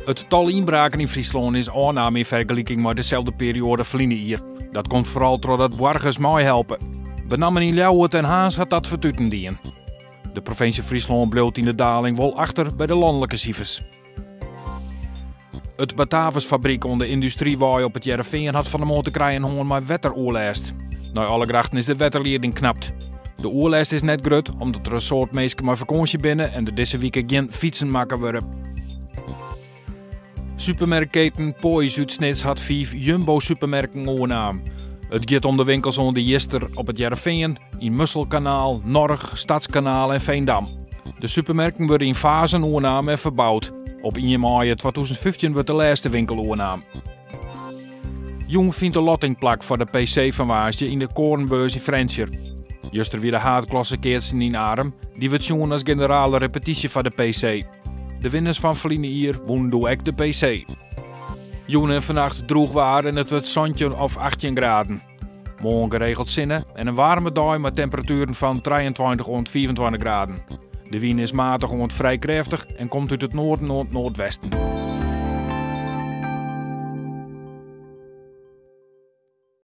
Het tal inbraken in Friesland is afname in vergelijking met dezelfde periode verleden jaar. Dat komt vooral doordat burgers mij helpen. Benammen in Ljouwert en Haas had dat vertuten dien. De provincie Friesland bleef in de daling wel achter bij de landelijke cijfers. Het Batavusfabriek onder industriewaai op het Jereveen had van de motor krijgen honger maar wetteroorlijst. Na alle grachten is de wetterleiding knapt. De oorlijst is net grut omdat er een soort mensen maar vakantie binnen en er deze week geen fietsen maken worden. Supermarktketen Poys Uitsnits had 5 Jumbo-supermerken overnaam. Het gaat om de winkels onder Jister op het Jereveen, in Musselkanaal, Norg, Stadskanaal en Veendam. De supermarkten worden in fasen overnaam en verbouwd. Op 1 maart 2015 wordt de laatste winkel overnaam. Jong vindt de lottingplak voor de PC van Waasje in de Korenbeurs in Frenscher. Juster weer de haatklasse keertsen in Arem, die wordt jongen als generale repetitie van de PC. De winnaars van verleden jaar wonnen door de PC. Joen en vannacht droeg waar en het wordt zonnetje of 18 graden. Morgen geregeld zinnen en een warme dag met temperaturen van 23 tot 24 graden. De wind is matig en vrij krachtig en komt uit het noorden en het noordwesten.